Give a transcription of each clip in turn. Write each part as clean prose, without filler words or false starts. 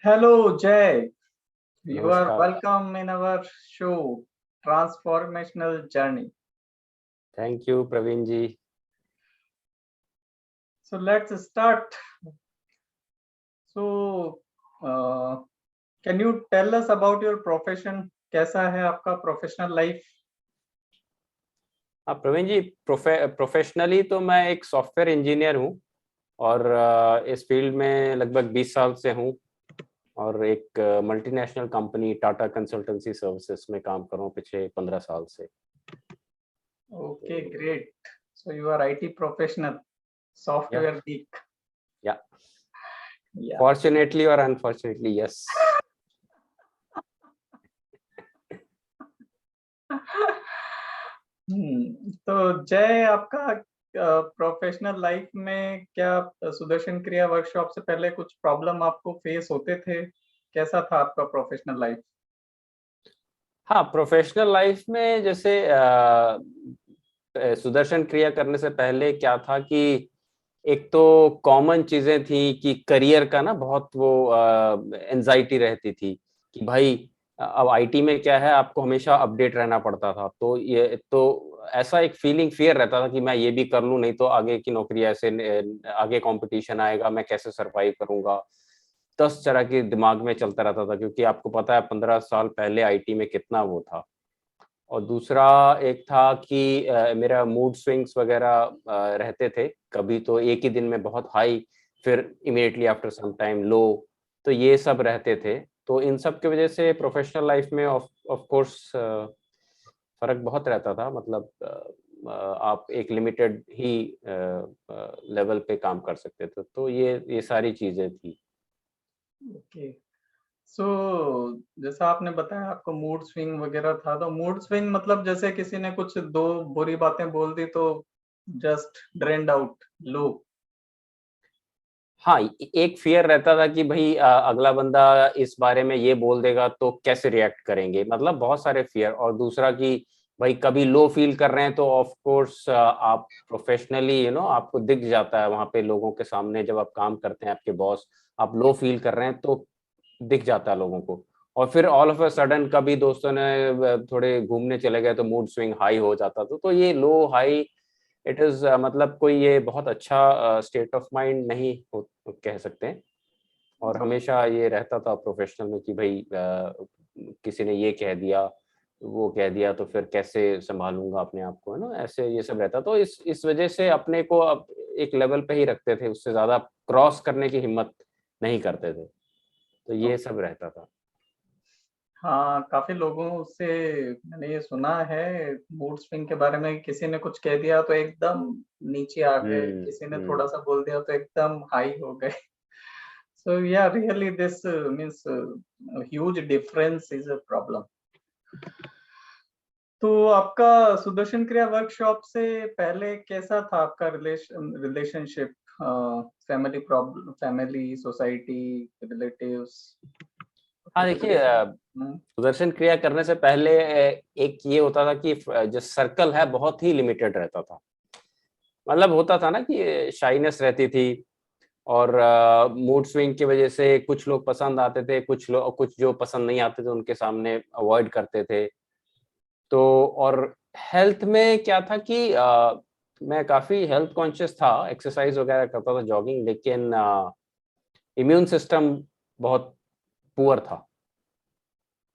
Hello, Jay. You are नमस्कार। welcome in our show, Transformational Journey. Thank you Praveen ji. So let's start. So, uh, can you tell us about your profession? कैसा है आपका professional life? हाँ प्रवीण जी, professionally तो मैं एक software engineer हूँ और इस फील्ड में लगभग 20 साल से हूँ और एक multinational company Tata consultancy services में काम कर रहा हूँ पिछले 15 साल से। Okay, great. So you are IT professional, software geek. Yeah. Yeah. Fortunately or unfortunately, yes. तो जय, आपका प्रोफेशनल लाइफ में क्या सुदर्शन क्रिया वर्कशॉप से पहले कुछ प्रॉब्लम आपको फेस होते थे? कैसा था आपका प्रोफेशनल लाइफ? हाँ, प्रोफेशनल लाइफ में जैसे सुदर्शन क्रिया करने से पहले क्या था कि एक तो कॉमन चीजें थी कि करियर का ना बहुत वो एंजाइटी रहती थी कि भाई अब आईटी में क्या है, आपको हमेशा अपडेट रहना पड़ता था। तो ये तो ऐसा एक फीलिंग फियर रहता था कि मैं ये भी कर लूं, नहीं तो आगे की नौकरी ऐसे आगे कंपटीशन आएगा, मैं कैसे सरवाइव करूंगा। 10 तरह के दिमाग में चलता रहता था क्योंकि आपको पता है 15 साल पहले आईटी में कितना वो था। और दूसरा एक था कि मेरा मूड स्विंग्स वगैरह रहते थे, कभी तो एक ही दिन में बहुत हाई, फिर इमीडिएटली आफ्टर सम टाइम लो, तो ये सब रहते थे। तो इन सब की वजह से प्रोफेशनल लाइफ में ऑफ कोर्स फर्क बहुत रहता था। मतलब आप एक लिमिटेड ही लेवल पे काम कर सकते थे, तो ये सारी चीजें थी। ओके। सो जैसा आपने बताया आपको मूड स्विंग वगैरह था, तो मूड स्विंग मतलब जैसे किसी ने कुछ दो बुरी बातें बोल दी तो जस्ट ड्रेन्ड आउट, लो। हाँ, एक फियर रहता था कि भाई अगला बंदा इस बारे में ये बोल देगा तो कैसे रिएक्ट करेंगे, मतलब बहुत सारे फियर। और दूसरा कि भाई कभी लो फील कर रहे हैं तो ऑफ कोर्स आप प्रोफेशनली आपको दिख जाता है वहां पे लोगों के सामने, जब आप काम करते हैं आपके बॉस आप लो फील कर रहे हैं तो दिख जाता है लोगों को। और फिर ऑल ऑफ अ सडन कभी दोस्तों ने थोड़े घूमने चले गए तो मूड स्विंग हाई हो जाता था। तो ये लो हाई इट इज मतलब कोई ये बहुत अच्छा स्टेट ऑफ माइंड नहीं हो कह सकते हैं। और हमेशा ये रहता था प्रोफेशनल में कि भाई किसी ने ये कह दिया वो कह दिया तो फिर कैसे संभालूंगा अपने आप को, है ना, ऐसे ये सब रहता। तो इस वजह से अपने को अब एक लेवल पे ही रखते थे, उससे ज्यादा क्रॉस करने की हिम्मत नहीं करते थे। तो ये सब रहता था। हाँ, काफी लोगों से मैंने ये सुना है मूड स्विंग के बारे में। किसी ने कुछ कह दिया तो एकदम नीचे आ गए, किसी ने थोड़ा हम्म। सा बोल दिया तो एकदम हाई हो गए। सो या really this means huge difference is a problem. तो आपका सुदर्शन क्रिया वर्कशॉप से पहले कैसा था आपका relationship? Family problem, family, society, relatives? हाँ देखिए, सुदर्शन क्रिया करने से पहले एक ये होता था कि जो सर्कल है बहुत ही लिमिटेड रहता था। मतलब होता था ना कि शाइनेस रहती थी और मूड स्विंग की वजह से कुछ लोग पसंद आते थे, कुछ जो पसंद नहीं आते थे उनके सामने अवॉइड करते थे। तो और हेल्थ में क्या था कि मैं काफी हेल्थ कॉन्शियस था, एक्सरसाइज वगैरह करता था, जॉगिंग, लेकिन इम्यून सिस्टम बहुत पुअर था।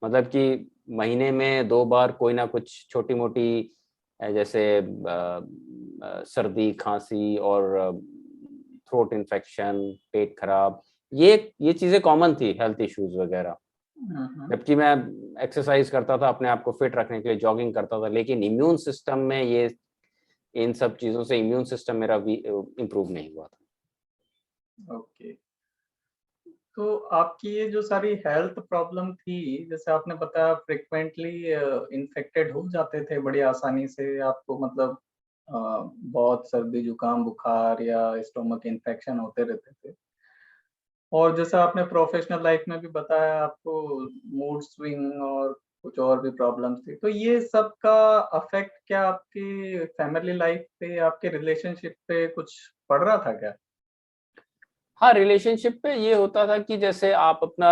मतलब कि महीने में 2 बार कोई ना कुछ छोटी मोटी जैसे सर्दी खांसी और थ्रोट इन्फेक्शन, पेट खराब, ये चीजें कॉमन थी, हेल्थ इश्यूज वगैरह। जबकि मैं एक्सरसाइज करता था अपने आप को फिट रखने के लिए, जॉगिंग करता था, लेकिन इम्यून सिस्टम में ये इन सब चीजों से इम्यून सिस्टम मेरा भी इम्प्रूव नहीं हुआ था। ओके। तो आपकी ये जो सारी हेल्थ प्रॉब्लम थी, जैसे आपने बताया फ्रिक्वेंटली इन्फेक्टेड हो जाते थे बड़ी आसानी से आपको, मतलब बहुत सर्दी जुकाम बुखार या स्टोमक इन्फेक्शन होते रहते थे। और जैसा आपने प्रोफेशनल लाइफ में भी बताया आपको मूड स्विंग और कुछ और भी प्रॉब्लम्स थी, तो ये सब का अफेक्ट क्या आपकी फैमिली लाइफ पे, आपके रिलेशनशिप पे कुछ पड़ रहा था क्या? हाँ, रिलेशनशिप पे ये होता था कि जैसे आप अपना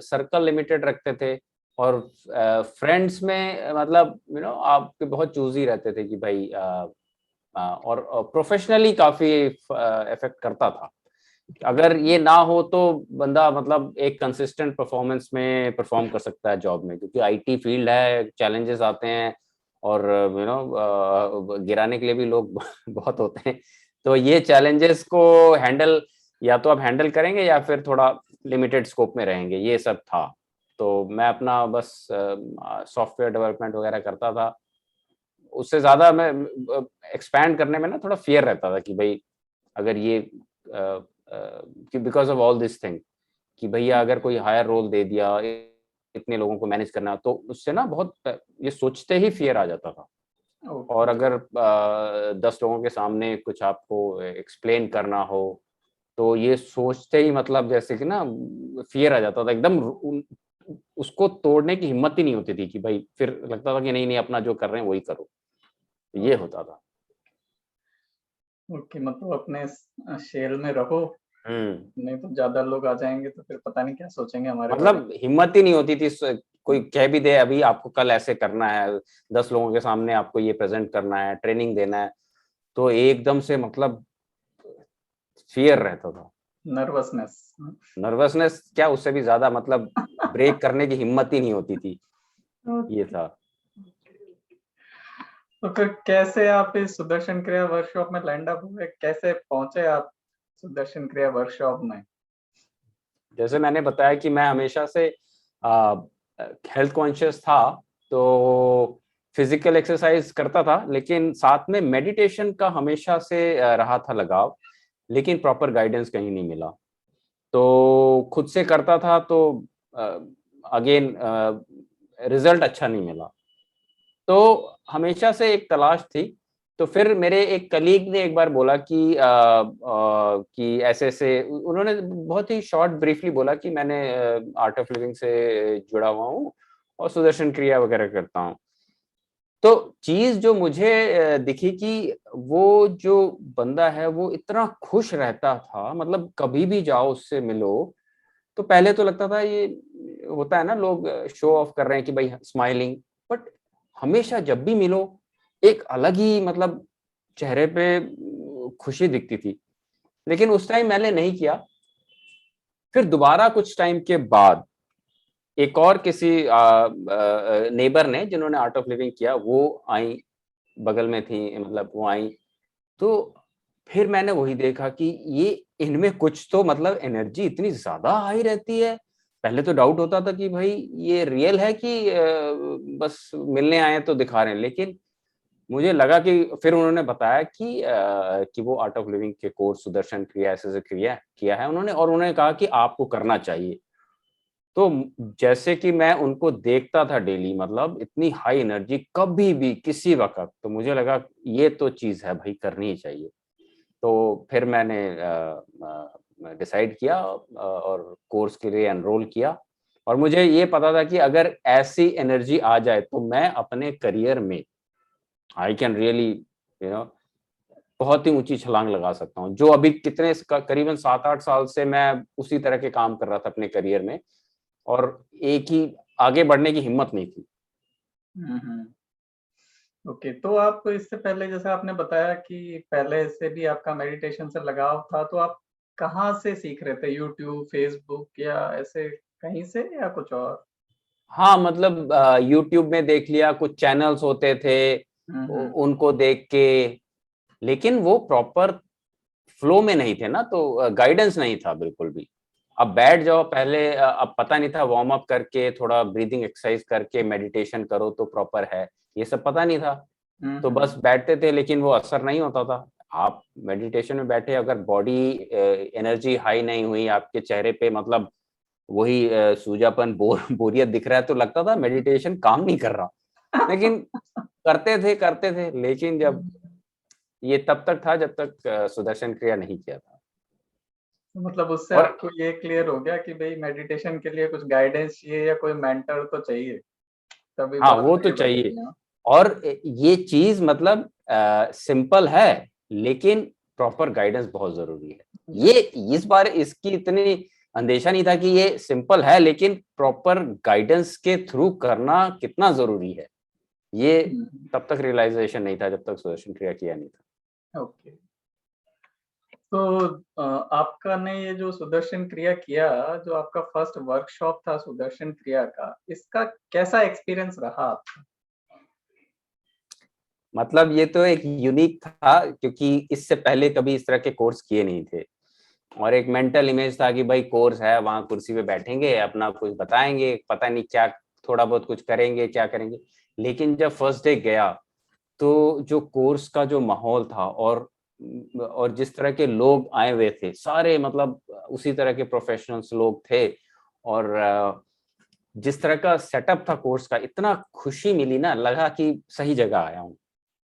सर्कल लिमिटेड रखते थे और सर्कल लिमिटेड रखते थे और फ्रेंड्स में मतलब आपके बहुत चूजी रहते थे कि भाई और प्रोफेशनली काफी इफेक्ट करता था। अगर ये ना हो तो बंदा मतलब एक कंसिस्टेंट परफॉर्मेंस में परफॉर्म कर सकता है जॉब में, क्योंकि आईटी फील्ड है, चैलेंजेस आते हैं और गिराने के लिए भी लोग बहुत होते हैं। तो ये चैलेंजेस को हैंडल या तो आप हैंडल करेंगे या फिर थोड़ा लिमिटेड स्कोप में रहेंगे, ये सब था। तो मैं अपना बस सॉफ्टवेयर डेवलपमेंट वगैरह करता था, उससे ज्यादा मैं एक्सपैंड करने में ना थोड़ा फियर रहता था कि भाई अगर ये कि because of all this thing कि भैया अगर कोई हायर रोल दे दिया, इतने लोगों को मैनेज करना, तो उससे ना बहुत ये सोचते ही फियर आ जाता था। और अगर 10 लोगों के सामने कुछ आपको एक्सप्लेन करना हो तो ये सोचते ही मतलब जैसे कि ना फियर आ जाता था एकदम, उसको तोड़ने की हिम्मत ही नहीं होती थी कि भाई फिर लगता था कि नहीं नहीं अपना जो कर रहे हैं वही करो, ये होता था। ओके, मतलब अपने शेल में रहो, नहीं तो ज्यादा लोग आ जाएंगे तो फिर पता नहीं क्या सोचेंगे हमारे बारे में। मतलब हिम्मत ही नहीं होती थी, कोई कह भी दे अभी आपको कल ऐसे करना है, 10 लोगों के सामने आपको ये प्रेजेंट करना है, ट्रेनिंग देना है, तो एकदम से मतलब फियर रहता था। नर्वसनेस। नर्वसनेस क्या, उससे भी ज्यादा मतलब ब्रेक करने की हिम्मत ही नहीं होती थी, ये था। तो फिर कैसे आप इस सुदर्शन क्रिया वर्कशॉप में लैंड अप हुए, कैसे पहुंचे आप सुदर्शन क्रिया वर्कशॉप में? जैसे मैंने बताया कि मैं हमेशा से हेल्थ कॉन्शियस था, तो फिजिकल एक्सरसाइज करता था, लेकिन साथ में मेडिटेशन का हमेशा से रहा था लगाव, लेकिन प्रॉपर गाइडेंस कहीं नहीं मिला। तो खुद से करता था तो अगेन रिजल्ट अच्छा नहीं मिला, तो हमेशा से एक तलाश थी। तो फिर मेरे एक कलीग ने एक बार बोला कि ऐसे ऐसे, उन्होंने बहुत ही शॉर्ट ब्रीफली बोला कि मैंने आर्ट ऑफ लिविंग से जुड़ा हुआ हूँ और सुदर्शन क्रिया वगैरह करता हूँ। तो चीज जो मुझे दिखी कि वो जो बंदा है वो इतना खुश रहता था, मतलब कभी भी जाओ उससे मिलो तो पहले तो लगता था ये होता है ना लोग शो ऑफ कर रहे हैं कि भाई स्माइलिंग, बट हमेशा जब भी मिलो एक अलग ही मतलब चेहरे पे खुशी दिखती थी। लेकिन उस टाइम मैंने नहीं किया। फिर दोबारा कुछ टाइम के बाद एक और किसी नेबर ने जिन्होंने आर्ट ऑफ लिविंग किया वो आई, बगल में थी, मतलब वो आई, तो फिर मैंने वही देखा कि ये इनमें कुछ तो मतलब एनर्जी इतनी ज्यादा हाई रहती है। पहले तो डाउट होता था कि भाई ये रियल है कि बस मिलने आए तो दिखा रहे हैं, लेकिन मुझे लगा कि फिर उन्होंने बताया कि वो आर्ट ऑफ लिविंग के कोर्स सुदर्शन क्रिया ऐसे क्रिया किया है उन्होंने, और उन्होंने कहा कि आपको करना चाहिए। तो जैसे कि मैं उनको देखता था डेली, मतलब इतनी हाई एनर्जी कभी भी किसी वक्त, तो मुझे लगा ये तो चीज है भाई, करनी ही चाहिए। तो फिर मैंने डिसाइड किया और कोर्स के लिए एनरोल किया। और मुझे ये पता था कि अगर ऐसी एनर्जी आ जाए तो मैं अपने करियर में आई कैन रियली बहुत ही ऊंची छलांग लगा सकता हूँ। जो अभी कितने करीबन 7-8 साल से मैं उसी तरह के काम कर रहा था अपने करियर में, और एक ही आगे बढ़ने की हिम्मत नहीं थी। ओके, तो आप इससे पहले जैसे आपने बताया कि पहले से भी आपका मेडिटेशन से लगाव था, तो आप कहाँ से सीख रहे थे? यूट्यूब, फेसबुक या ऐसे कहीं से या कुछ और? हाँ, मतलब यूट्यूब में देख लिया, कुछ चैनल्स होते थे उनको देख के, लेकिन वो प्रॉपर फ्लो में नहीं थे ना, तो गाइडेंस नहीं था बिल्कुल भी। अब बैठ जाओ पहले, अब पता नहीं था वार्म अप करके थोड़ा ब्रीदिंग एक्सरसाइज करके मेडिटेशन करो तो प्रॉपर है, ये सब पता नहीं था। तो बस बैठते थे, लेकिन वो असर नहीं होता था। आप मेडिटेशन में बैठे, अगर बॉडी एनर्जी हाई नहीं हुई आपके चेहरे पे, मतलब वही सूजापन बोरियत दिख रहा है, तो लगता था मेडिटेशन काम नहीं कर रहा। लेकिन करते थे, लेकिन जब ये तब तक था जब तक सुदर्शन क्रिया नहीं किया था। मतलब उससे और आपको ये क्लियर हो गया कि भाई मेडिटेशन के लिए कुछ गाइडेंस चाहिए या कोई मेंटर तो चाहिए, तभी हाँ, बात वो तो आगे चाहिए। बढ़ेगी। हाँ। और ये चीज मतलब सिंपल है, लेकिन प्रॉपर गाइडेंस बहुत जरूरी है। ये इस बार इसकी इतनी अंदेशा नहीं था कि ये सिंपल है, लेकिन प्रॉपर गाइडेंस के थ्रू करना कितना जरूरी है, ये तब तक रियलाइजेशन नहीं था जब तक सुदर्शन क्रिया किया नहीं था। ओके। तो आपका ने ये जो सुदर्शन क्रिया किया, जो आपका फर्स्ट वर्कशॉप था सुदर्शन क्रिया का, इसका कैसा एक्सपीरियंस रहा आपका? मतलब ये तो एक यूनिक था, क्योंकि इससे पहले कभी इस तरह के कोर्स किए नहीं थे, और एक मेंटल इमेज था कि भाई कोर्स है, वहां कुर्सी पे बैठेंगे, अपना कुछ बताएंगे, पता नहीं क्या, थोड़ा बहुत कुछ करेंगे, क्या करेंगे। लेकिन जब फर्स्ट डे गया, तो जो कोर्स का जो माहौल था, और जिस तरह के लोग आए हुए थे सारे, मतलब उसी तरह के प्रोफेशनल्स लोग थे, और जिस तरह का सेटअप था कोर्स का, इतना खुशी मिली ना, लगा कि सही जगह आया हूँ।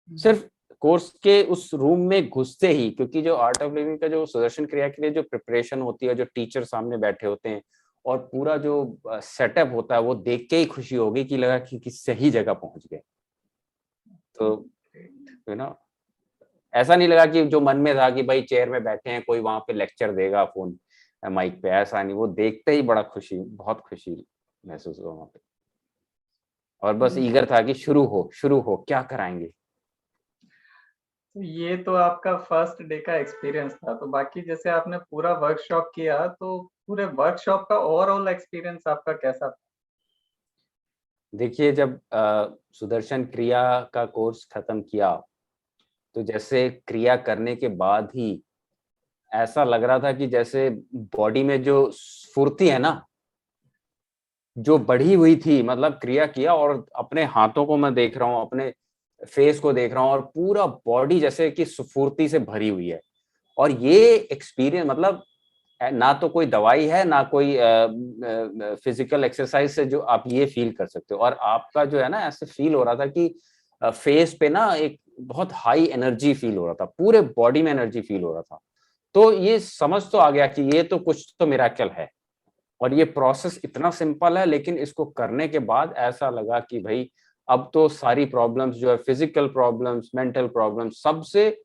सिर्फ कोर्स के उस रूम में घुसते ही, क्योंकि जो आर्ट ऑफ लिविंग का जो सुदर्शन क्रिया के लिए जो प्रिपरेशन होती है, जो टीचर सामने बैठे होते हैं, और पूरा जो सेटअप होता है, वो देख के ही खुशी हो गई कि लगा कि सही जगह पहुंच गए। तो यू नो, ऐसा नहीं लगा कि जो मन में था कि भाई चेयर में बैठे हैं, कोई वहां पे लेक्चर देगा फोन माइक पे, ऐसा नहीं, वो देखते ही बड़ा खुशी, बहुत खुशी महसूस हुआ वहां पे, और बस ईगर था कि शुरू हो, क्या कराएंगे। ये तो आपका फर्स्ट डे का एक्सपीरियंस था, तो बाकी जैसे आपने पूरा वर्कशॉप किया, तो पूरे वर्कशॉप का ओवरऑल एक्सपीरियंस आपका कैसा था? देखिए, जब सुदर्शन क्रिया का कोर्स खत्म किया, तो जैसे क्रिया करने के बाद ही ऐसा लग रहा था कि जैसे बॉडी में जो स्फूर्ति है ना, जो बढ़ी हुई थी, मतलब क्रिया किया और अपने हाथों को मैं देख रहा हूँ, अपने फेस को देख रहा हूँ, और पूरा बॉडी जैसे कि स्फूर्ति से भरी हुई है। और ये एक्सपीरियंस, मतलब ना तो कोई दवाई है, ना कोई फिजिकल एक्सरसाइज से जो आप ये फील कर सकते हो, और आपका जो है ना, ऐसे फील हो रहा था कि फेस पे ना एक बहुत हाई एनर्जी फील हो रहा था, पूरे बॉडी में एनर्जी फील हो रहा था। तो ये समझ तो आ गया कि ये तो कुछ तो मिरेकल है, और ये प्रोसेस इतना सिंपल है, लेकिन इसको करने के बाद ऐसा लगा कि भाई अब तो सारी प्रॉब्लम्स जो है, फिजिकल प्रॉब्लम्स, मेंटल प्रॉब्लम्स, सबसे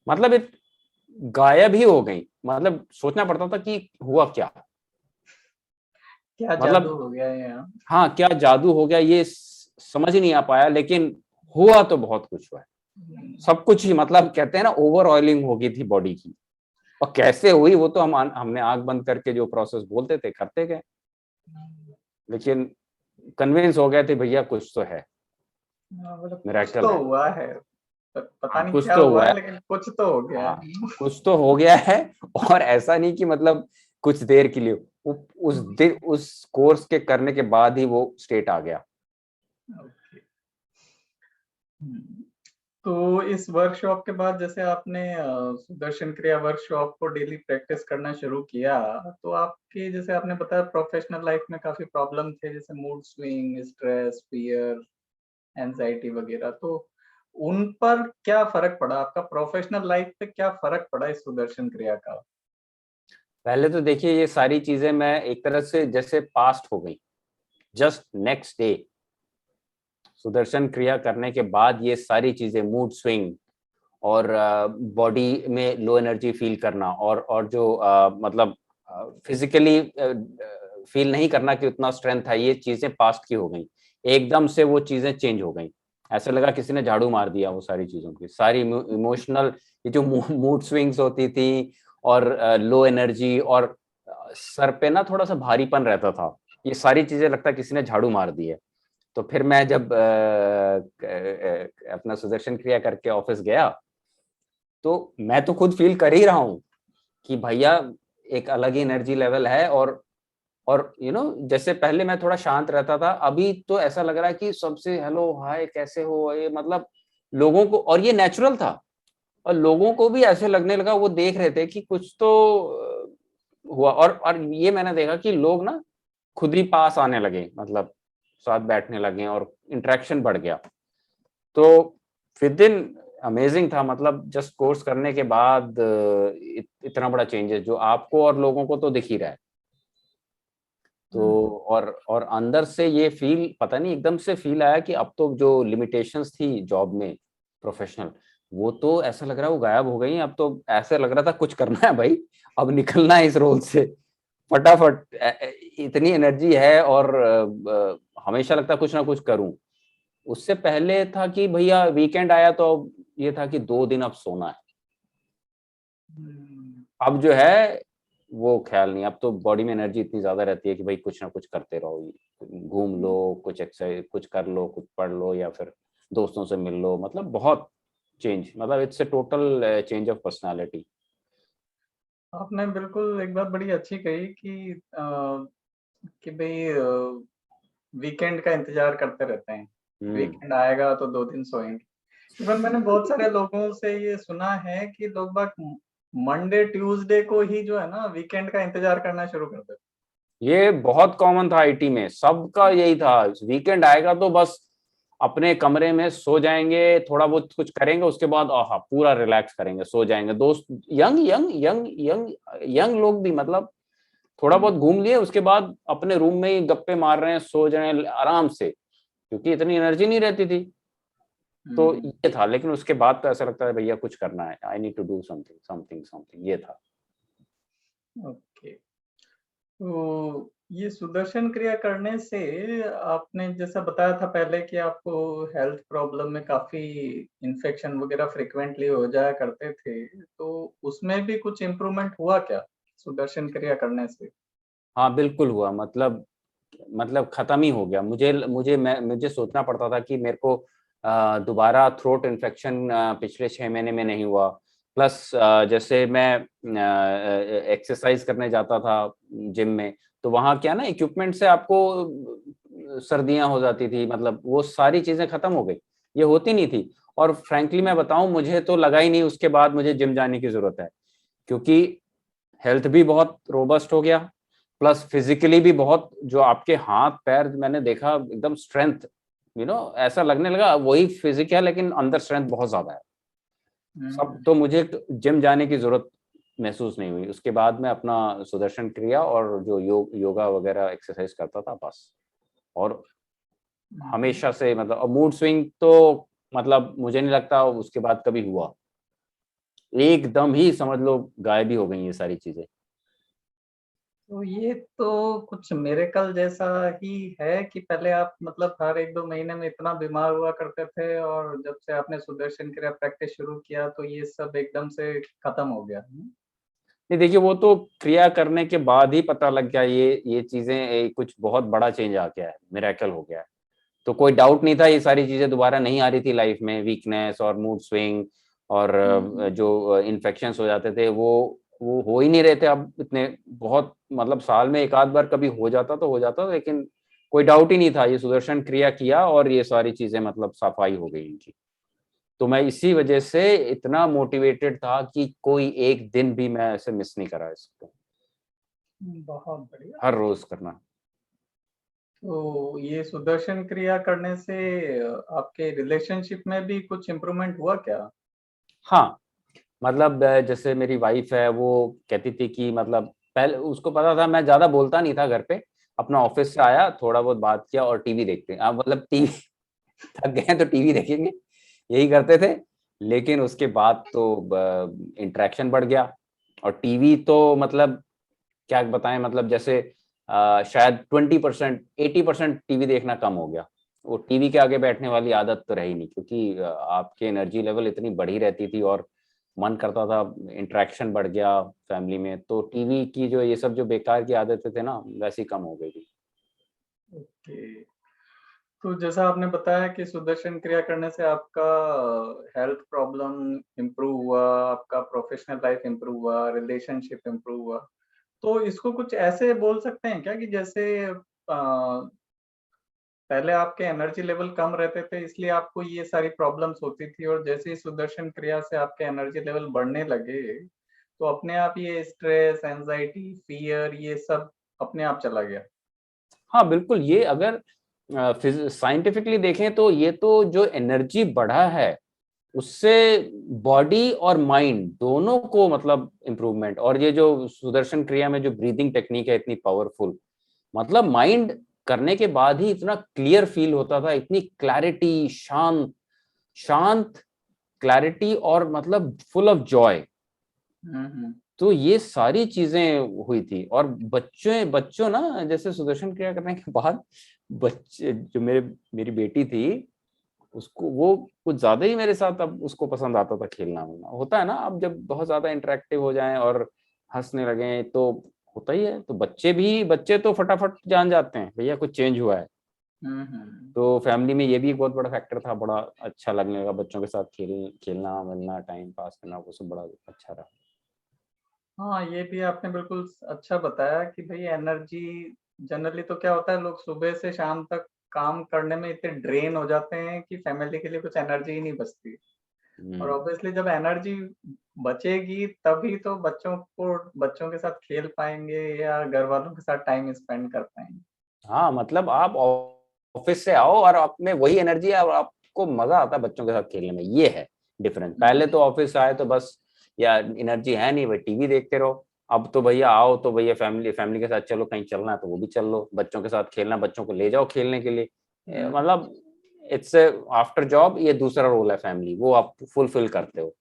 मतलब गायब ही हो गई। मतलब सोचना पड़ता था कि हुआ क्या, क्या जादू मतलब हो गया है यहाँ? हाँ, क्या जादू हो गया, ये समझ ही नहीं आ पाया, लेकिन हुआ तो बहुत कुछ हुआ है, सब कुछ ही, मतलब कहते हैं ना, ओवर ऑयलिंग हो गई थी बॉडी की। और कैसे हुई वो तो हमने आंख बंद करके जो प्रोसेस बोलते थे करते गए, लेकिन कन्विंस हो गए थे भैया कुछ तो है, हाँ, मतलब कुछ मिरेकल तो है। हुआ है। पता हाँ, नहीं कुछ क्या तो हुआ हुआ है, है। लेकिन कुछ तो हो गया हाँ, है। कुछ तो हो गया है। और ऐसा नहीं कि मतलब कुछ देर के लिए, उस दिन उस कोर्स के करने के बाद ही वो स्टेट आ गया। ओके। तो इस वर्कशॉप के बाद जैसे आपने सुदर्शन क्रिया वर्कशॉप को डेली प्रैक्टिस करना शुरू किया, तो आपकी जैसे आपने बताया प्रोफेशनल लाइफ में काफी प्रॉब्लम थे, जैसे mood swing, stress, fear, anxiety वगैरह, तो उन पर क्या फर्क पड़ा? आपका प्रोफेशनल लाइफ पे क्या फर्क पड़ा इस सुदर्शन क्रिया का? पहले तो देखिए, ये सारी चीजें मैं एक तरह से जैसे पास्ट हो गई, जस्ट नेक्स्ट डे सुदर्शन क्रिया करने के बाद ये सारी चीजें, मूड स्विंग, और बॉडी में लो एनर्जी फील करना, और जो मतलब फिजिकली फील नहीं करना कि उतना स्ट्रेंथ है, ये चीजें पास्ट की हो गई। एकदम से वो चीजें चेंज हो गई, ऐसा लगा किसी ने झाड़ू मार दिया वो सारी चीजों की, सारी इमोशनल, ये जो मूड स्विंग्स होती थी, और लो एनर्जी, और सर पे ना थोड़ा सा भारीपन रहता था, ये सारी चीजें लगता है किसी ने झाड़ू मार दी है। तो फिर मैं जब अपना सुदर्शन क्रिया करके ऑफिस गया, तो मैं तो खुद फील कर ही रहा हूँ कि भैया एक अलग ही एनर्जी लेवल है, और जैसे पहले मैं थोड़ा शांत रहता था, अभी तो ऐसा लग रहा है कि सबसे हेलो हाय कैसे हो, ये मतलब लोगों को, और ये नेचुरल था, और लोगों को भी ऐसे लगने लगा, वो देख रहे थे कि कुछ तो हुआ, और ये मैंने देखा कि लोग ना खुद ही पास आने लगे, मतलब साथ बैठने लगे, और इंटरेक्शन बढ़ गया। तो विद इन अमेजिंग था, मतलब जस्ट कोर्स करने के बाद इतना बड़ा चेंजेस जो आपको और लोगों को तो दिख ही रहा है। तो और अंदर से ये फील, पता नहीं एकदम से फील आया कि अब तो जो लिमिटेशंस थी जॉब में प्रोफेशनल, वो तो ऐसा लग रहा है वो गायब हो गई। अब तो ऐसे लग रहा था कुछ करना है भाई, अब निकलना है इस रोल से फटाफट। इतनी एनर्जी है और हमेशा लगता है कुछ ना कुछ करूं। उससे पहले था कि भैया वीकेंड आया तो ये था कि 2 दिन अब सोना है। अब जो है वो ख्याल नहीं, अब तो बॉडी में एनर्जी इतनी ज्यादा रहती है कि भाई कुछ ना कुछ करते रहो, घूम लो, कुछ एक्सरसाइज कुछ कर लो, कुछ पढ़ लो, या फिर दोस्तों से मिल लो। मतलब बहुत चेंज, मतलब it's a total change of personality. आपने बिल्कुल एक बात बड़ी अच्छी कही कि भाई वीकेंड का इंतजार करते रहते हैं, वीकेंड आएगा तो 2 दिन सोएंगे। इवन मैंने बहुत सारे लोगों से ये सुना है कि लोग बाग मंडे ट्यूसडे को ही जो है ना वीकेंड का इंतजार करना शुरू कर देते। ये बहुत कॉमन था आईटी में, सबका यही था, वीकेंड आएगा तो बस अपने कमरे में सो जाएंगे, थोड़ा बहुत कुछ करेंगे, उसके बाद आहा पूरा रिलैक्स करेंगे, सो जाएंगे। दोस्त young young young young young लोग भी मतलब थोड़ा बहुत घूम लिए, उसके बाद अपने रूम में ही गप्पे मार रहे हैं, सो जाए आराम से, क्योंकि इतनी एनर्जी नहीं रहती थी। तो ये था, लेकिन उसके बाद तो ऐसा लगता है भैया कुछ करना है, I need to do something something something, ये था। ओके। तो ये सुदर्शन क्रिया करने से आपने जैसा बताया था पहले कि आपको हेल्थ प्रॉब्लम में काफी इन्फेक्शन वगैरह फ्रिक्वेंटली हो जाया करते थे, तो उसमें भी कुछ इम्प्रूवमेंट हुआ क्या सुदर्शन क्रिया करने से? हाँ बिल्कुल हुआ, मतलब खत्म ही हो गया। मुझे सोचना पड़ता था कि मेरे को दोबारा थ्रोट इन्फेक्शन पिछले 6 महीने में नहीं हुआ। प्लस जैसे मैं एक्सरसाइज करने जाता था जिम में, तो वहाँ क्या ना इक्विपमेंट से आपको सर्दियां हो जाती थी, मतलब वो सारी चीजें खत्म हो गई, ये होती नहीं थी। और फ्रैंकली मैं बताऊं, मुझे तो लगा ही नहीं उसके बाद मुझे जिम जाने की जरूरत है, क्योंकि हेल्थ भी बहुत रोबस्ट हो गया, प्लस फिजिकली भी बहुत, जो आपके हाथ पैर मैंने देखा एकदम स्ट्रेंथ, ऐसा लगने लगा वही फिजिक है लेकिन अंदर स्ट्रेंथ बहुत ज्यादा है सब। तो मुझे जिम जाने की जरूरत महसूस नहीं हुई। उसके बाद मैं अपना सुदर्शन क्रिया और जो योगा वगैरह एक्सरसाइज करता था बस। और हमेशा से मतलब मूड स्विंग तो मतलब मुझे नहीं लगता उसके बाद कभी हुआ, एकदम ही समझ लो गायब ही हो गई ये सारी चीजें। तो ये तो कुछ मिरेकल जैसा ही है कि पहले आप मतलब हर 1-2 महीने में इतना बीमार हुआ करते थे और जब से आपने सुदर्शन क्रिया प्रैक्टिस शुरू किया तो ये सब एकदम से खत्म हो गया। नहीं देखिए, वो तो क्रिया करने के बाद ही पता लग गया, ये चीजें कुछ बहुत बड़ा चेंज आ गया है, मिरेकल हो गया है। तो कोई डाउट नहीं था, ये सारी चीजें दोबारा नहीं आ रही थी लाइफ में, वीकनेस और मूड स्विंग और जो इन्फेक्शंस हो जाते थे वो हो ही नहीं रहे थे अब इतने। बहुत मतलब साल में एक आध बार कभी हो जाता तो हो जाता, लेकिन कोई डाउट ही नहीं था। ये सुदर्शन क्रिया किया और ये सारी चीजें मतलब सफाई हो गई इनकी। तो मैं इसी वजह से इतना मोटिवेटेड था कि कोई एक दिन भी मैं ऐसे मिस नहीं करा इसको, बहुत बढ़िया। हर रोज करना। तो ये सुदर्शन क्रिया करने से आपके रिलेशनशिप में भी कुछ इम्प्रूवमेंट हुआ क्या? हाँ, मतलब जैसे मेरी वाइफ है, वो कहती थी कि मतलब पहले उसको पता था मैं ज्यादा बोलता नहीं था घर पे, अपना ऑफिस से आया थोड़ा बहुत बात किया और टीवी देखते हैं, अब मतलब टीवी थक गए हैं तो टीवी देखेंगे, यही करते थे। लेकिन उसके बाद तो इंटरेक्शन बढ़ गया, और टीवी तो मतलब क्या बताएं, मतलब जैसे शायद 20% 80% टीवी देखना कम हो गया। वो टीवी के आगे बैठने वाली आदत तो रही नहीं, क्योंकि आपकी एनर्जी लेवल इतनी बढ़ी रहती थी और मन करता था, इंटरेक्शन बढ़ गया फैमिली में, तो टीवी की जो ये सब जो बेकार की आदतें थे ना वैसी कम हो गई थी। ओके। तो जैसा आपने बताया कि सुदर्शन क्रिया करने से आपका हेल्थ प्रॉब्लम इम्प्रूव हुआ, आपका प्रोफेशनल लाइफ इम्प्रूव हुआ, रिलेशनशिप इम्प्रूव हुआ। तो इसको कुछ ऐसे बोल सकते हैं क्या कि जैसे पहले आपके एनर्जी लेवल कम रहते थे इसलिए आपको ये सारी प्रॉब्लम्स होती थी और जैसे ही सुदर्शन क्रिया से आपके एनर्जी लेवल बढ़ने लगे तो अपने आप ये स्ट्रेस, एंजाइटी, फियर ये सब अपने आप चला गया? हाँ बिल्कुल, ये अगर साइंटिफिकली देखें तो ये तो जो एनर्जी बढ़ा है उससे बॉडी और माइंड दोनों को मतलब इम्प्रूवमेंट। और ये जो सुदर्शन क्रिया में जो ब्रीदिंग टेक्निक है इतनी पावरफुल, मतलब माइंड करने के बाद ही इतना क्लियर फील होता था, इतनी क्लैरिटी, शांत शांत क्लैरिटी और मतलब फुल ऑफ जॉय। तो ये सारी चीजें हुई थी। और बच्चों ना, जैसे सुदर्शन क्रिया करने के बाद बच्चे, जो मेरी बेटी थी, उसको वो कुछ ज्यादा ही मेरे साथ अब उसको पसंद आता था खेलना मिलना। होता है ना, अब जब बहुत ज्यादा इंटरेक्टिव हो जाएं और हंसने लगे तो होता ही है। तो बच्चे तो फटाफट जान जाते हैं भैया कुछ चेंज हुआ है। तो फैमिली में ये भी एक बहुत बड़ा फैक्टर था। बड़ा अच्छा लगने लगा बच्चों के साथ खेलना मिलना, टाइम पास करना, वो सब बड़ा अच्छा रहा। हाँ, ये भी आपने बिल्कुल अच्छा बताया कि भाई एनर्जी जनरली तो क्या होता है, लोग सुबह से शाम तक काम करने में इतने ड्रेन हो जाते हैं कि फैमिली के लिए कुछ एनर्जी ही नहीं बचती। और ऑब्वियसली जब एनर्जी बचेगी तभी तो बच्चों के साथ खेल पाएंगे या घर वालों के साथ टाइम स्पेंड कर पाएंगे। हाँ, मतलब आप ऑफिस से आओ और आप में वही एनर्जी है और आपको मजा आता है बच्चों के साथ खेलने में। ये है डिफरेंस। पहले तो ऑफिस आए तो बस या एनर्जी है नहीं, भाई टीवी देखते रहो। अब तो भैया आओ तो भैया फैमिली के साथ चलो, कहीं चलना है तो वो भी चल लो, बच्चों के साथ खेलना, बच्चों को ले जाओ खेलने के लिए। मतलब इट्स आफ्टर जॉब ये दूसरा रोल है फैमिली, वो आप फुलफिल करते हो।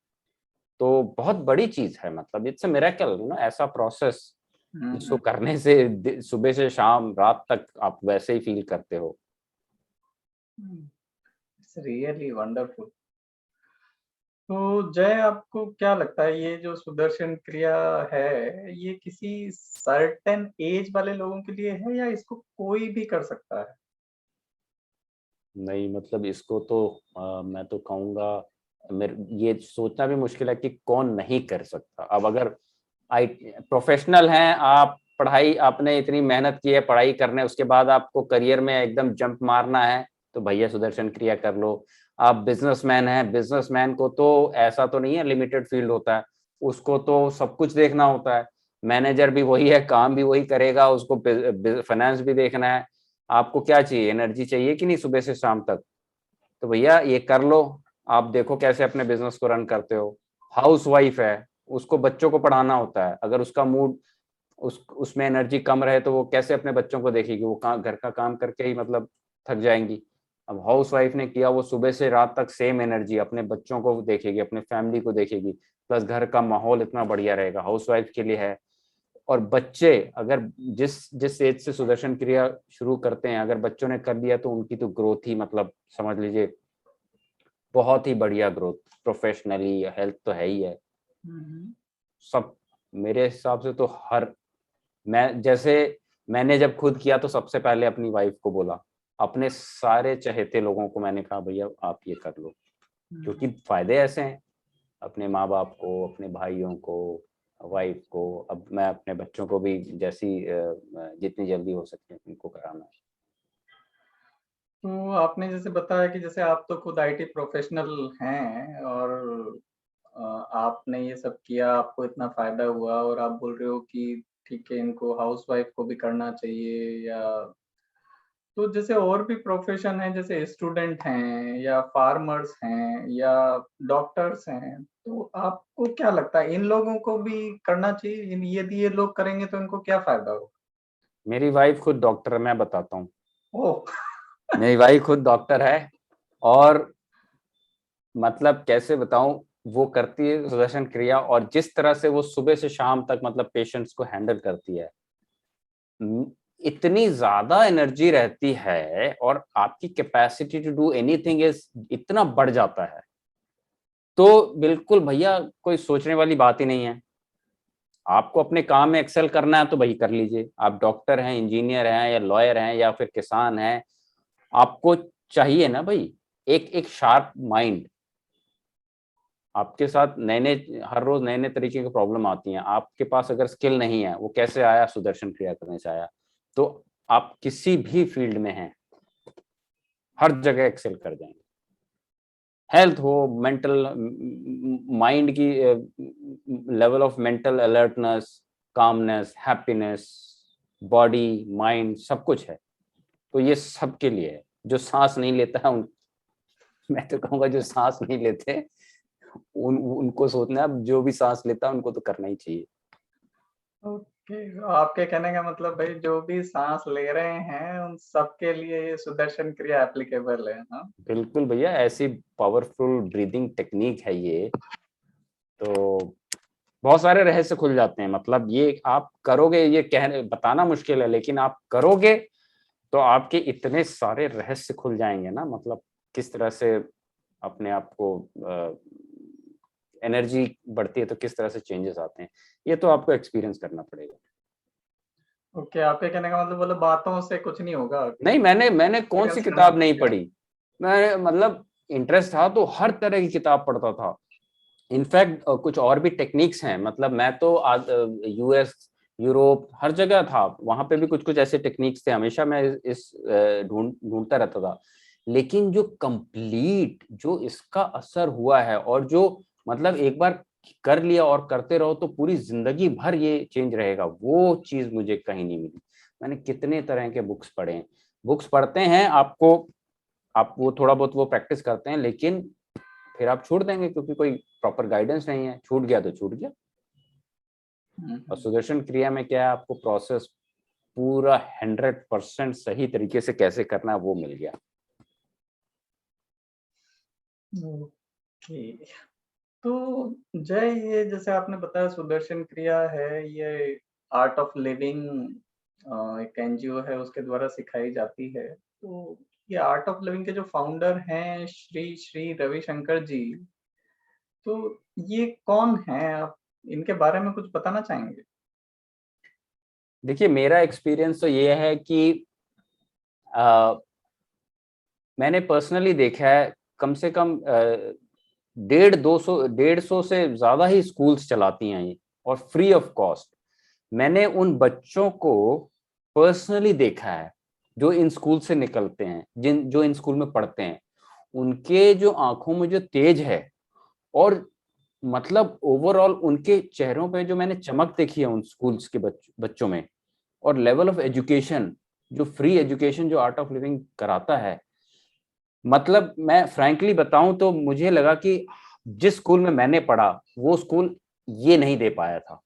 तो बहुत बड़ी चीज है, मतलब इट्स अ मिरेकल, ऐसा प्रोसेस जिसको करने से सुबह से शाम रात तक आप वैसे ही फील करते हो। It's really wonderful. तो जय, आपको क्या लगता है ये जो सुदर्शन क्रिया है, ये किसी सर्टेन एज वाले लोगों के लिए है या इसको कोई भी कर सकता है? नहीं, मतलब इसको तो मैं तो कहूँगा, मेरे ये सोचना भी मुश्किल है कि कौन नहीं कर सकता। अब अगर आई प्रोफेशनल हैं आप, पढ़ाई आपने इतनी मेहनत की है पढ़ाई करने, उसके बाद आपको करियर में एकदम जंप मारना है तो भैया सुदर्शन क्रिया कर लो। आप बिजनेसमैन हैं, बिजनेसमैन को तो ऐसा तो नहीं है लिमिटेड फील्ड होता है, उसको तो सब कुछ देखना होता है। मैनेजर भी वही है, काम भी वही करेगा, उसको फाइनेंस भी देखना है। आपको क्या चाहिए, एनर्जी चाहिए कि नहीं सुबह से शाम तक? तो भैया ये कर लो। आप देखो कैसे अपने बिजनेस को रन करते हो। हाउस वाइफ है, उसको बच्चों को पढ़ाना होता है, अगर उसका मूड उसमें एनर्जी कम रहे तो वो कैसे अपने बच्चों को देखेगी? वो घर का काम करके ही मतलब थक जाएंगी। अब हाउस वाइफ ने किया, वो सुबह से रात तक सेम एनर्जी अपने बच्चों को देखेगी, अपने फैमिली को देखेगी, प्लस घर का माहौल इतना बढ़िया रहेगा, हाउस वाइफ के लिए है। और बच्चे अगर जिस जिस एज से सुदर्शन क्रिया शुरू करते हैं, अगर बच्चों ने कर लिया तो उनकी तो ग्रोथ ही मतलब समझ लीजिए बहुत ही बढ़िया ग्रोथ, प्रोफेशनली हेल्थ तो है ही है सब। मेरे हिसाब से तो हर मैं जैसे मैंने जब खुद किया तो सबसे पहले अपनी वाइफ को बोला, अपने सारे चहेते लोगों को मैंने कहा भैया आप ये कर लो, क्योंकि फायदे ऐसे हैं अपने माँ बाप को, अपने भाइयों को, वाइफ को। अब मैं अपने बच्चों को भी जैसी जितनी जल्दी हो सके उनको कराना है। तो आपने जैसे बताया कि जैसे आप तो खुद आईटी प्रोफेशनल हैं और आपने ये सब किया, आपको इतना फायदा हुआ और आप बोल रहे हो कि ठीक है, इनको हाउसवाइफ को भी करना चाहिए। या तो जैसे और भी प्रोफेशन है, जैसे स्टूडेंट हैं या फार्मर्स हैं या डॉक्टर्स हैं, तो आपको क्या लगता है इन लोगों को भी करना चाहिए? यदि ये लोग करेंगे तो इनको क्या फायदा होगा? मेरी वाइफ खुद डॉक्टर है, मैं बताता हूँ। ओह! मेरी वाइफ खुद डॉक्टर है और मतलब कैसे बताऊं, वो करती है सुदर्शन क्रिया और जिस तरह से वो सुबह से शाम तक मतलब पेशेंट्स को हैंडल करती है, इतनी ज्यादा एनर्जी रहती है और आपकी capacity to do anything is इतना बढ़ जाता है। तो बिल्कुल भैया कोई सोचने वाली बात ही नहीं है। आपको अपने काम में एक्सेल करना है तो भाई कर लीजिए, आप डॉक्टर हैं, इंजीनियर हैं या लॉयर हैं या फिर किसान हैं, आपको चाहिए ना भाई एक एक शार्प माइंड। आपके साथ नए नए हर रोज नए नए तरीके की प्रॉब्लम आती हैं, आपके पास अगर स्किल नहीं है, वो कैसे आया, सुदर्शन क्रिया करने से आया। तो आप किसी भी फील्ड में हैं, हर जगह एक्सेल कर जाएंगे। हेल्थ हो, मेंटल माइंड की level of mental alertness, calmness, happiness, body mind सब कुछ है। तो ये सबके लिए है। जो सांस नहीं लेता है मैं तो कहूंगा जो सांस नहीं लेते उनको सोचना है, अब जो भी सांस लेता है उनको तो करना ही चाहिए। ओके, आपके कहने का मतलब भाई जो भी सांस ले रहे हैं उन सबके लिए ये सुदर्शन क्रिया एप्लीकेबल है, हाँ? बिल्कुल भैया, ऐसी पावरफुल ब्रीदिंग टेक्निक है ये, तो बहुत सारे रहस्य खुल जाते हैं। मतलब ये आप करोगे, ये कहने बताना मुश्किल है, लेकिन आप करोगे तो आपके इतने सारे रहस्य खुल जाएंगे ना। मतलब किस तरह से अपने आप को एनर्जी बढ़ती है, तो किस तरह से चेंजेस आते हैं, ये तो आपको एक्सपीरियंस करना पड़ेगा। ओके, आपके कहने का मतलब बोले बातों से कुछ नहीं होगा, नहीं, मैंने कौन सी एक्सपीरियंस करना किताब नहीं पड़ेगा। पढ़ी। मैं मतलब इंटरेस्ट था तो हर तरह की किताब पढ़ता था। इनफैक्ट कुछ और भी टेक्निक्स हैं। मतलब मैं तो यूएस, यूरोप, हर जगह था, वहां पे भी कुछ कुछ ऐसे टेक्निक्स थे। हमेशा मैं इस ढूंढता रहता था। लेकिन जो कंप्लीट जो इसका असर हुआ है, और जो मतलब एक बार कर लिया और करते रहो तो पूरी जिंदगी भर ये चेंज रहेगा, वो चीज मुझे कहीं नहीं मिली। मैंने कितने तरह के बुक्स पढ़े हैं। बुक्स पढ़ते हैं आपको, आप वो थोड़ा बहुत वो प्रैक्टिस करते हैं, लेकिन फिर आप छोड़ देंगे क्योंकि कोई प्रॉपर गाइडेंस नहीं है। छूट गया तो छूट गया। और हम्म, सुदर्शन क्रिया में क्या है, आपको प्रोसेस पूरा 100% सही तरीके से कैसे करना है वो मिल गया। ओके। तो जय, ये जैसे आपने बताया सुदर्शन क्रिया है, ये आर्ट ऑफ लिविंग एक एनजीओ है उसके द्वारा सिखाई जाती है। तो ये आर्ट ऑफ लिविंग के जो फाउंडर हैं श्री श्री रविशंकर जी, तो ये कौन है? आप इनके बारे में कुछ बताना चाहेंगे? देखिए, मेरा एक्सपीरियंस तो ये है कि आ, मैंने पर्सनली देखा है, कम से कम 150 से ज्यादा ही स्कूल्स चलाती हैं ये, और फ्री ऑफ कॉस्ट। मैंने उन बच्चों को पर्सनली देखा है जो इन स्कूल से निकलते हैं, जिन जो इन स्कूल में पढ़ते हैं। उनके जो आंखों में जो तेज है, और मतलब ओवरऑल उनके चेहरों पे जो मैंने चमक देखी है उन स्कूल्स के बच्चों में, और लेवल ऑफ एजुकेशन, जो फ्री एजुकेशन जो आर्ट ऑफ लिविंग कराता है। मतलब मैं फ्रैंकली बताऊं तो मुझे लगा कि जिस स्कूल में मैंने पढ़ा वो स्कूल ये नहीं दे पाया था।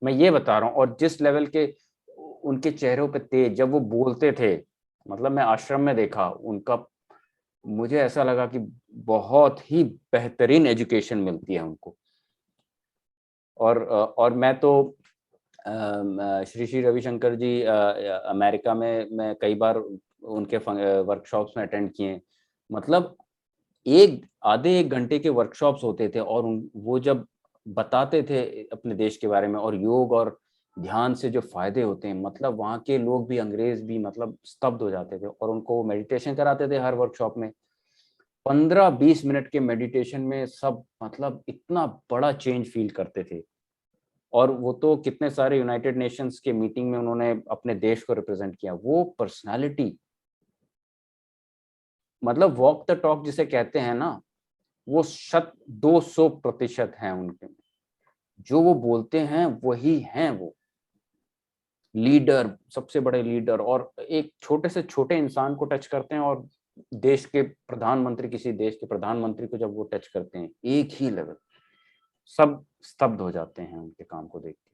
मैं ये बता रहा हूँ। और जिस लेवल के उनके चेहरों पे तेज, जब वो बोलते थे, मतलब मैं आश्रम में देखा उनका, मुझे ऐसा लगा कि बहुत ही बेहतरीन एजुकेशन मिलती है उनको। और मैं तो श्री श्री रविशंकर जी अमेरिका में मैं कई बार उनके वर्कशॉप्स में अटेंड किए। मतलब एक आधे एक घंटे के वर्कशॉप्स होते थे, और वो जब बताते थे अपने देश के बारे में और योग और ध्यान से जो फायदे होते हैं, मतलब वहाँ के लोग भी, अंग्रेज भी, मतलब स्तब्ध हो जाते थे। और उनको मेडिटेशन कराते थे हर वर्कशॉप में। 15-20 मिनट के मेडिटेशन में सब मतलब इतना बड़ा चेंज फील करते थे। और वो तो कितने सारे यूनाइटेड नेशंस के मीटिंग में उन्होंने अपने देश को रिप्रेजेंट किया। वो पर्सनालिटी, मतलब वॉक द टॉक जिसे कहते हैं ना, वो 200% है उनके में। जो वो बोलते हैं वही हैं वो लीडर, सबसे बड़े लीडर। और एक छोटे से छोटे इंसान को टच करते हैं, और देश के प्रधानमंत्री, किसी देश के प्रधानमंत्री को जब वो टच करते हैं, एक ही लेवल, सब स्तब्ध हो जाते हैं उनके काम को देख के।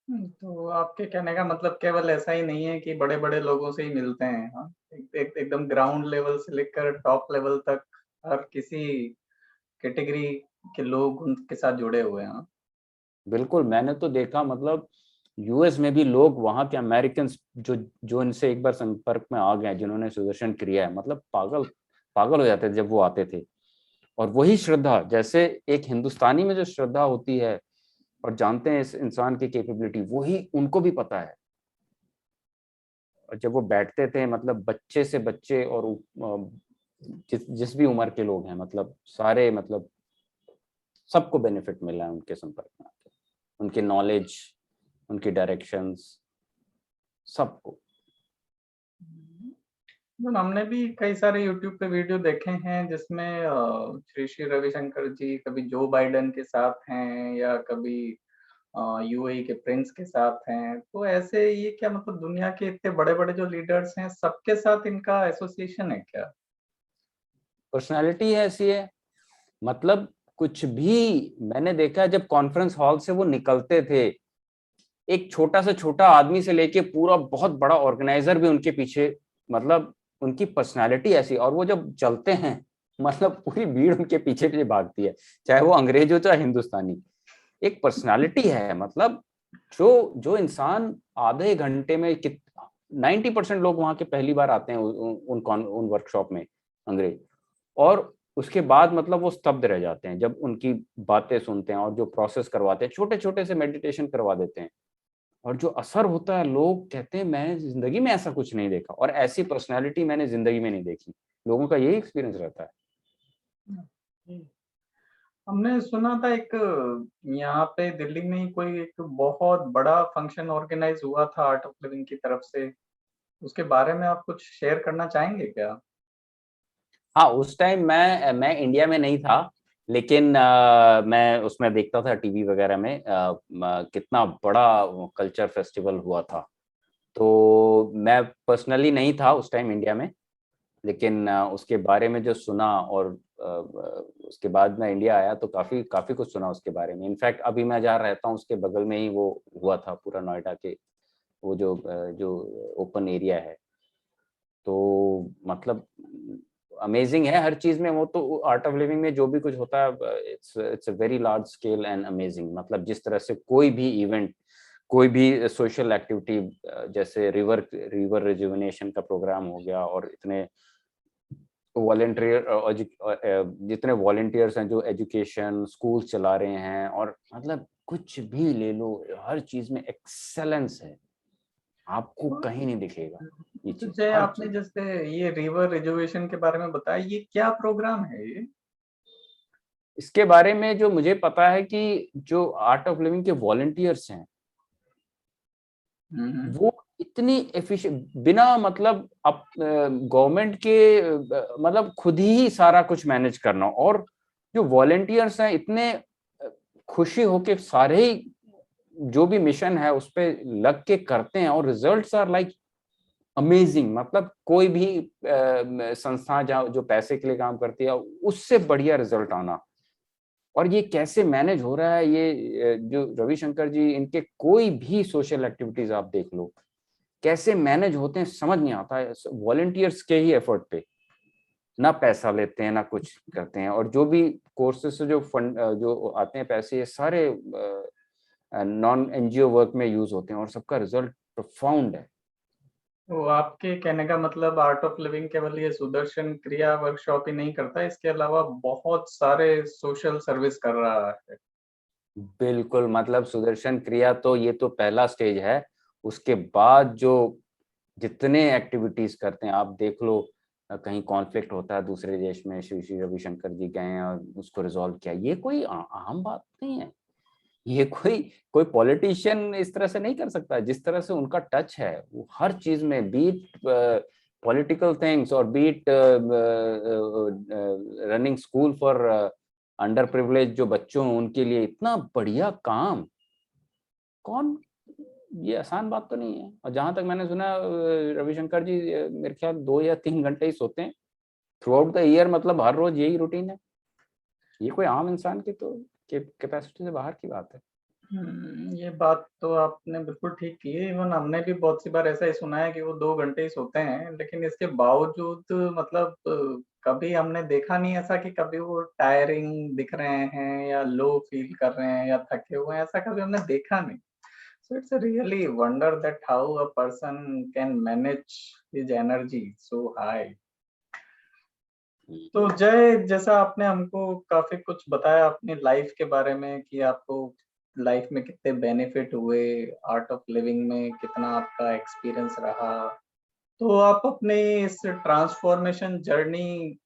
तो आपके कहने का मतलब केवल ऐसा ही नहीं है कि बड़े-बड़े लोगों से ही मिलते हैं, हाँ? एकदम ग्राउंड लेवल से लेकर टॉप लेवल तक हर किसी कैटेगरी के लोग उनके साथ जुड़े हुए हैं, हाँ? बिल्कुल, मैंने तो देखा, मतलब यूएस में भी लोग, वहां के अमेरिकन जो जो इनसे एक बार संपर्क में आ गए, जिन्होंने सुदर्शन किया है, मतलब पागल पागल हो जाते थे जब वो आते थे। और वही श्रद्धा, जैसे एक हिंदुस्तानी में जो श्रद्धा होती है, और जानते हैं इस इंसान की कैपेबिलिटी, वही उनको भी पता है। और जब वो बैठते थे, मतलब बच्चे से बच्चे, और जिस भी उम्र के लोग हैं, मतलब सारे, मतलब सबको बेनिफिट मिला है उनके संपर्क में आके, उनके नॉलेज, उनकी डायरेक्शंस, सबको। हमने भी कई सारे यूट्यूब पे वीडियो देखे हैं जिसमें श्री श्री रविशंकर जी कभी जो बाइडेन के साथ हैं या कभी यूएई के प्रिंस के साथ हैं। तो ऐसे ये क्या मतलब दुनिया के इतने बड़े-बड़े जो लीडर्स हैं सबके साथ इनका एसोसिएशन है क्या? पर्सनालिटी ऐसी है, मतलब कुछ भी मैंने देखा है, जब कॉन्फ्रेंस हॉल से वो निकलते थे, एक छोटा से छोटा आदमी से लेके पूरा बहुत बड़ा ऑर्गेनाइजर भी उनके पीछे, मतलब उनकी पर्सनालिटी ऐसी, और वो जब चलते हैं मतलब पूरी भीड़ उनके पीछे पीछे भागती है, चाहे वो अंग्रेज हो चाहे हिंदुस्तानी। एक पर्सनालिटी है, मतलब जो जो इंसान आधे घंटे में 90% लोग वहां के पहली बार आते हैं उन वर्कशॉप में, अंग्रेज, और उसके बाद मतलब वो स्तब्ध रह जाते हैं जब उनकी बातें सुनते हैं, और जो प्रोसेस करवाते हैं, छोटे छोटे से मेडिटेशन करवा देते हैं, और जो असर होता है, लोग कहते हैं मैंने जिंदगी में ऐसा कुछ नहीं देखा, और ऐसी पर्सनैलिटी मैंने जिंदगी में नहीं देखी। लोगों का यही एक्सपीरियंस रहता है। हमने सुना था एक यहाँ पे दिल्ली में ही कोई एक बहुत बड़ा फंक्शन ऑर्गेनाइज हुआ था आर्ट ऑफ लिविंग की तरफ से, उसके बारे में आप कुछ शेयर करना चाहेंगे क्या? हाँ, उस टाइम मैं इंडिया में नहीं था, लेकिन मैं उसमें देखता था टीवी वगैरह में, कितना बड़ा कल्चर फेस्टिवल हुआ था। तो मैं पर्सनली नहीं था उस टाइम इंडिया में, लेकिन उसके बारे में जो सुना, और उसके बाद मैं इंडिया आया तो काफी काफी कुछ सुना उसके बारे में। इनफैक्ट अभी मैं जहाँ रहता हूँ उसके बगल में ही वो हुआ था, पूरा नोएडा के वो जो ओपन एरिया है। तो मतलब अमेजिंग है हर चीज में। वो तो आर्ट ऑफ लिविंग में जो भी कुछ होता है, it's a very large scale and amazing. मतलब जिस तरह से कोई भी इवेंट, कोई भी सोशल एक्टिविटी, जैसे रिवर रिवर रिजुविनेशन का प्रोग्राम हो गया, और इतने वॉलेंटियर, जितने वॉलेंटियर्स हैं जो एजुकेशन स्कूल चला रहे हैं, और मतलब कुछ भी ले लो, हर चीज में एक्सेलेंस है, आपको कहीं नहीं दिखेगा ये तो चीज, जय, हर आपने चीज। जैसे ये रिवर रिजर्वेशन के बारे में बताया, ये क्या प्रोग्राम है ये? इसके बारे में जो मुझे पता है कि जो आर्ट ऑफ लिविंग के वॉलेंटियर्स हैं, हम्म। वो इतनी एफिशिएंट, बिना मतलब अब गवर्नमेंट के मतलब खुद ही सारा कुछ मैनेज करना, और जो वॉलेंटियर्स हैं इतने खुशी होके सारे ही जो भी मिशन है उस पे लग के करते हैं, और रिजल्ट्स आर लाइक अमेजिंग। मतलब कोई भी संस्था जहाँ जो पैसे के लिए काम करती है, उससे बढ़िया रिजल्ट आना। और ये कैसे मैनेज हो रहा है, ये जो रविशंकर जी, इनके कोई भी सोशल एक्टिविटीज आप देख लो, कैसे मैनेज होते हैं समझ नहीं आता है, वॉलेंटियर्स के ही एफर्ट पे। ना पैसा लेते हैं ना कुछ करते हैं, और जो भी कोर्सेज से जो फंड जो आते हैं पैसे, ये सारे नॉन एनजीओ वर्क में यूज होते हैं, और सबका रिजल्ट प्रोफाउंड है। तो आपके कहने का मतलब आर्ट ऑफ लिविंग केवल ये सुदर्शन क्रिया वर्कशॉप ही नहीं करता, इसके अलावा बहुत सारे सोशल सर्विस कर रहा है। बिल्कुल, मतलब सुदर्शन क्रिया तो ये तो पहला स्टेज है। उसके बाद जो जितने एक्टिविटीज करते हैं आप देख लो, कहीं कॉन्फ्लिक्ट होता है दूसरे देश में, श्री श्री रविशंकर जी गए हैं और उसको रिजॉल्व किया, ये कोई आम बात नहीं है। ये कोई कोई पॉलिटिशियन इस तरह से नहीं कर सकता, जिस तरह से उनका टच है वो हर चीज में, बीट पॉलिटिकल थिंग्स, और be it running school for under privilege जो बच्चों हैं उनके लिए, इतना बढ़िया काम। कौन, ये आसान बात तो नहीं है। और जहां तक मैंने सुना, रविशंकर जी मेरे ख्याल 2 या 3 घंटे ही सोते हैं थ्रू आउट द ईयर, मतलब हर रोज यही रूटीन है। ये कोई आम इंसान की तो कैपेसिटी से बाहर की बात है। ये बात तो आपने बिल्कुल ठीक की है। इवन हमने भी बहुत सी बार ऐसा ही सुना है कि वो 2 घंटे ही सोते हैं, लेकिन इसके बावजूद मतलब कभी हमने देखा नहीं ऐसा कि कभी वो टायरिंग दिख रहे हैं या लो फील कर रहे हैं या थके हुए हैं, ऐसा कभी हमने देखा नहीं। So it's really wonder that how a person can manage his energy so high. तो जय, जैसा आपने हमको काफी कुछ बताया अपनी लाइफ के बारे में कि आपको लाइफ में कितने बेनिफिट हुए, आर्ट ऑफ लिविंग में कितना आपका एक्सपीरियंस रहा, तो आप अपने इस ट्रांसफॉर्मेशन जर्नी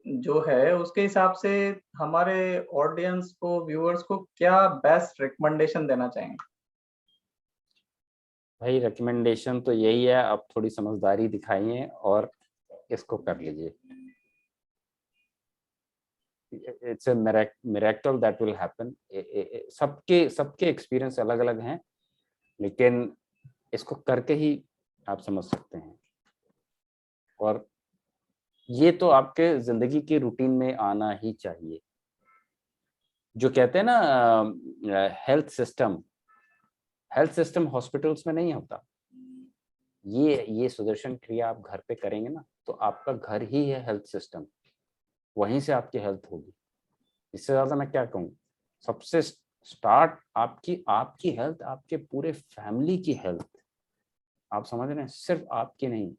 जो है उसके हिसाब से हमारे ऑडियंस को, व्यूअर्स को क्या बेस्ट रिकमेंडेशन देना चाहेंगे? भाई रिकमेंडेशन तो यही है, आप थोड़ी समझदारी दिखाइए और इसको कर लीजिए। It's a miracle that will happen. सबके सबके एक्सपीरियंस अलग अलग हैं, लेकिन इसको करके ही आप समझ सकते हैं। और ये तो आपके जिंदगी की रूटीन में आना ही चाहिए। जो कहते हैं ना हेल्थ सिस्टम हॉस्पिटल्स में नहीं होता। ये सुदर्शन क्रिया आप घर पे करेंगे ना, तो आपका घर ही है हेल्थ सिस्टम, वहीं से आपकी हेल्थ होगी। इससे ज्यादा मैं क्या कहूँ। सबसे स्टार्ट आपकी हेल्थ, आपके पूरे फैमिली की हेल्थ। आप समझ रहे हैं, सिर्फ आपकी नहीं,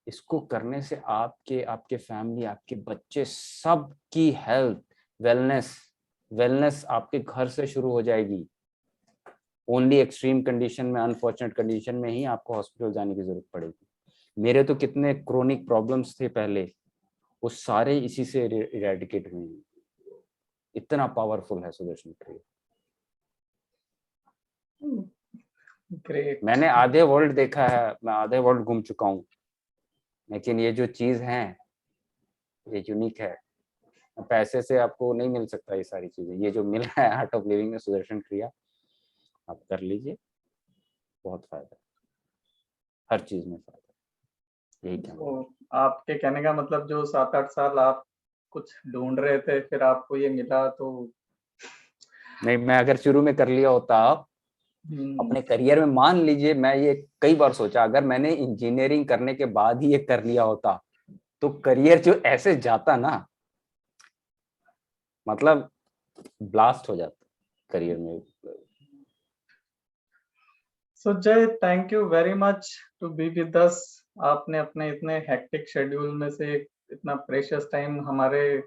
इसको करने से आपके फैमिली, आपके बच्चे, सबकी हेल्थ, वेलनेस आपके घर से शुरू हो जाएगी। ओनली एक्सट्रीम कंडीशन में, अनफॉर्चुनेट कंडीशन में ही आपको हॉस्पिटल जाने की जरूरत पड़ेगी। मेरे तो कितने क्रोनिक प्रॉब्लम्स थे पहले, वो सारे इसी से इरेडिकेट हुए हैं। इतना पावरफुल है सुदर्शन क्रिया। ग्रेट। मैंने आधे वर्ल्ड देखा है, मैं आधे वर्ल्ड घूम चुका हूँ, लेकिन ये जो चीज है ये यूनिक है। पैसे से आपको नहीं मिल सकता ये सारी चीजें। ये जो मिल रहा है आर्ट ऑफ लिविंग में सुदर्शन क्रिया, आप कर लीजिए, बहुत फायदा, हर चीज में फायदा। यही कहना। तो आपके कहने का मतलब जो 7-8 साल आप कुछ ढूंढ रहे थे, फिर आपको ये मिला, तो नहीं, मैं अगर शुरू में कर लिया होता अपने करियर में, मान लीजिए, मैं ये कई बार सोचा, अगर मैंने इंजीनियरिंग करने के बाद ही ये कर लिया होता तो करियर जो ऐसे जाता ना, मतलब ब्लास्ट हो जाता करियर में। So Jay, thank you very much to be with us. आपने अपने इतने हेक्टिक शेड्यूल में से इतना प्रेशियस टाइम हमारे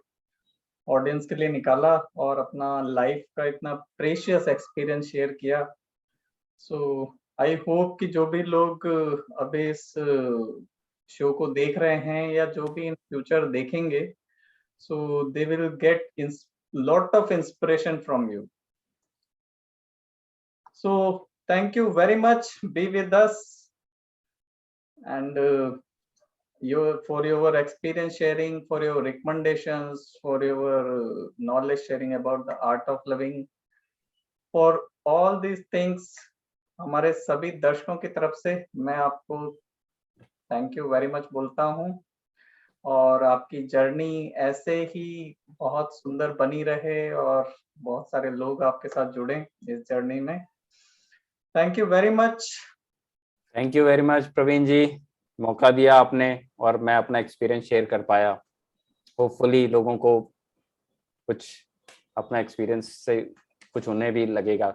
ऑडियंस के लिए निकाला और अपना लाइफ का इतना प्रेशियस एक्सपीरियंस शेयर किया। सो आई होप कि जो भी लोग अभी इस शो को देख रहे हैं या जो भी इन फ्यूचर देखेंगे, so they will get lot of inspiration from you. So thank you very much, be with us, and for your experience sharing, for your recommendations, for your knowledge sharing about the art of living, for all these things। हमारे सभी दर्शकों की तरफ से मैं आपको thank you very much बोलता हूँ, और आपकी जर्नी ऐसे ही बहुत सुंदर बनी रहे और बहुत सारे लोग आपके साथ जुड़े इस जर्नी में। Thank you very much. Thank you very much Praveen ji, मौका दिया आपने और मैं अपना एक्सपीरियंस शेयर कर पाया। होपफुली लोगों को कुछ अपना एक्सपीरियंस से कुछ उन्हें भी लगेगा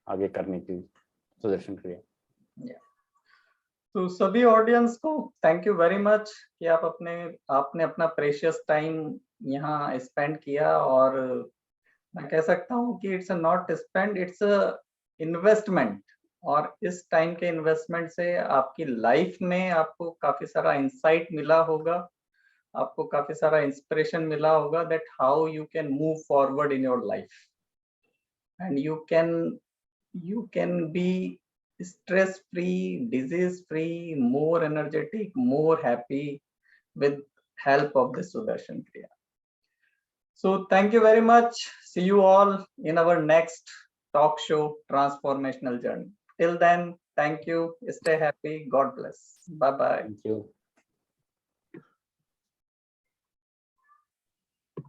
आगे करने की सुदर्शन क्रिया। तो सभी ऑडियंस को थैंक यू वेरी मच कि आपने अपना प्रेशियस टाइम यहाँ स्पेंड किया, और मैं कह सकता हूँ कि it's not spend, it's investment. और इस टाइम के इन्वेस्टमेंट से आपकी लाइफ में आपको काफी सारा इंसाइट मिला होगा, आपको काफी सारा इंस्पिरेशन मिला होगा that how you can move forward in your life, and you can be stress free, disease free, more energetic, more happy with help of the Sudarshan Kriya. So thank you very much. See you all in our next talk show, Transformational Journey. Till then, thank you. Stay happy. God bless. Bye bye. Thank you.